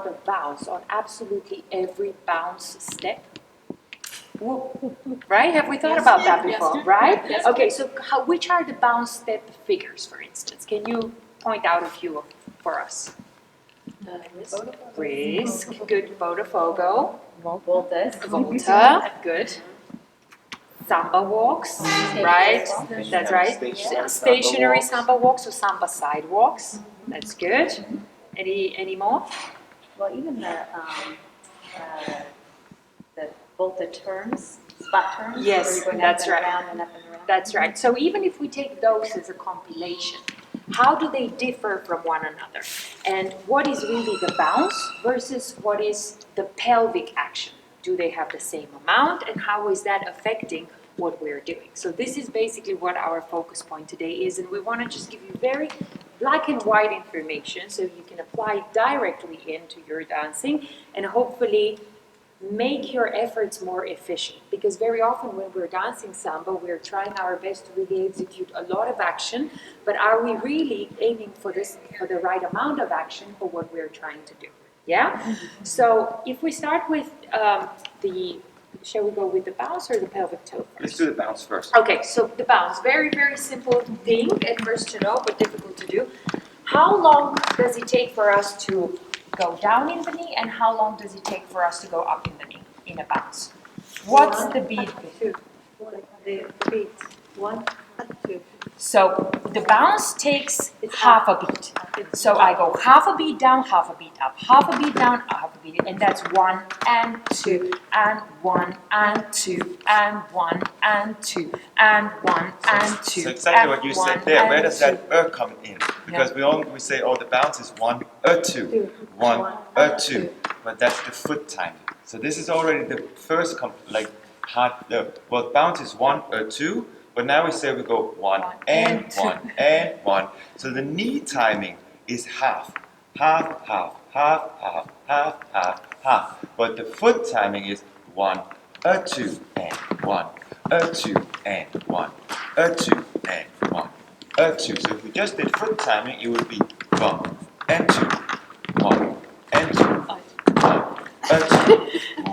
amount of bounce on absolutely every bounce step? Right? Have we thought about that before? Right? Yes. Okay, so which are the bounce step figures, for instance? Can you point out a few for us? Risk, good. Botafogo. Volta, good. Samba walks, right? That's right. Stationary Samba walks or Samba sidewalks. That's good. Any more? Well, even the volta turns, spot turns. Yes, where you're going that's up and right. around and up and around. That's right. So even if we take those as a compilation, how do they differ from one another? And what is really the bounce versus what is the pelvic action? Do they have the same amount, and how is that affecting what we're doing? So this is basically what our focus point today is, and we want to just give you very black and white information so you can apply directly into your dancing and hopefully make your efforts more efficient. Because very often when we're dancing Samba, we're trying our best to really execute a lot of action, but are we really aiming for the right amount of action for what we're trying to do? Yeah? So if we start with shall we go with the bounce or the pelvic toe first? Let's do the bounce first. Okay, so the bounce, very, very simple thing at first to know, but difficult to do. How long does it take for us to go down in the knee, and how long does it take for us to go up in the knee in a bounce? What's the beat? The beat. 1, 2. So the bounce takes half a beat. So I go half a beat down, half a beat up, half a beat down, half a beat, and that's 1 and 2 and 1 and 2 and 1 and 2 and 1 and 2. So exactly what you said there. Where does that come in? Because we say, oh, the bounce is 1, 2, 1, 2, but that's the foot timing. So this is already the first well, bounce is 1, 2. But now we say we go 1 and 1 and 1. So the knee timing is half, half, half, half, half, half, half, half. But the foot timing is 1, 2 and 1, 2 and 1, 2 and 1, 2. So if we just did foot timing, it would be 1 and 2, 1 and 2, 1, 2,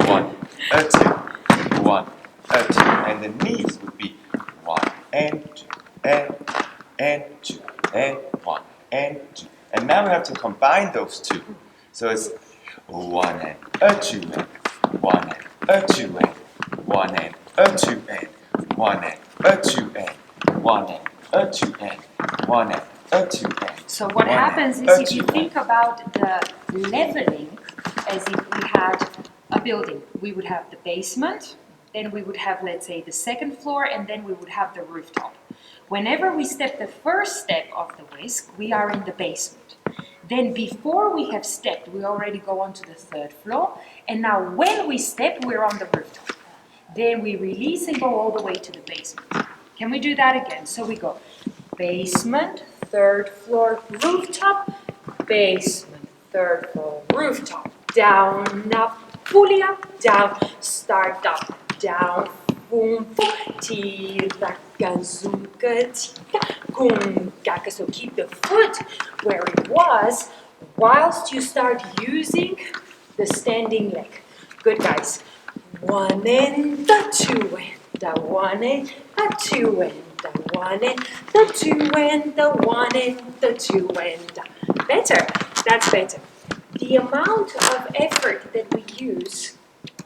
1, 2, 1, 2. And the knees would be 1 and 2 and 2 and 1 and 2. And now we have to combine those two. So it's 1 and 2 and 1 and 2 and 1 and 2 and 1 and 2 and 1 and 2 and 1 and 2 and. So what happens is if you think about the leveling as if we had a building, we would have the basement, then we would have, let's say, the second floor, and then we would have the rooftop. Whenever we step the first step of the whisk, we are in the basement. Then before we have stepped, we already go on to the third floor, and now when we step, we're on the rooftop. Then we release and go all the way to the basement. Can we do that again? So we go basement, third floor, rooftop, basement, third floor, rooftop, down, up, fully up, down, start up, down, boom, boom, tira, gazuka, tika, kum, gaka. So keep the foot where it was whilst you start using the standing leg. Good, guys. 1 and the 2 and the 1 and the 2 and the 1 and the 2 and the 1 and the 2 and the. Better. That's better. The amount of effort that we use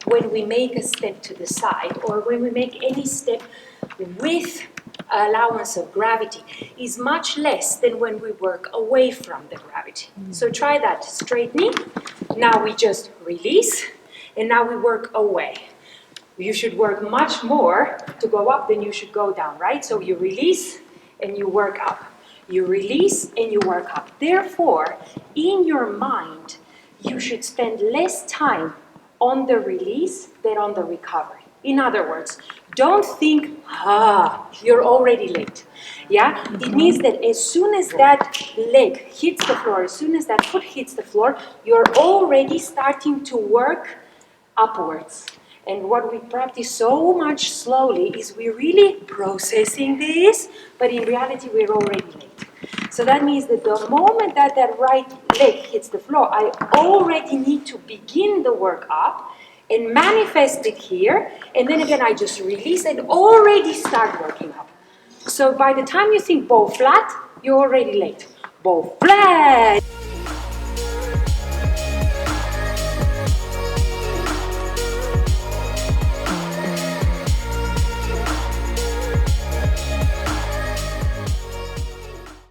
when we make a step to the side or when we make any step with allowance of gravity is much less than when we work away from the gravity. So try that. Straight knee. Now we just release and now we work away. You should work much more to go up than you should go down, right? So you release and you work up. You release and you work up. Therefore, in your mind, you should spend less time on the release than on the recovery. In other words, don't think, you're already late. Yeah? It means that as soon as that leg hits the floor, as soon as that foot hits the floor, you're already starting to work upwards. And what we practice so much slowly is we're really processing this, but in reality we're already late. So So that means that the moment that that right leg hits the floor, I already need to begin the work up and manifest it here. And then again, I just release and already start working up. So by the time you think bow flat, you're already late. Bow flat.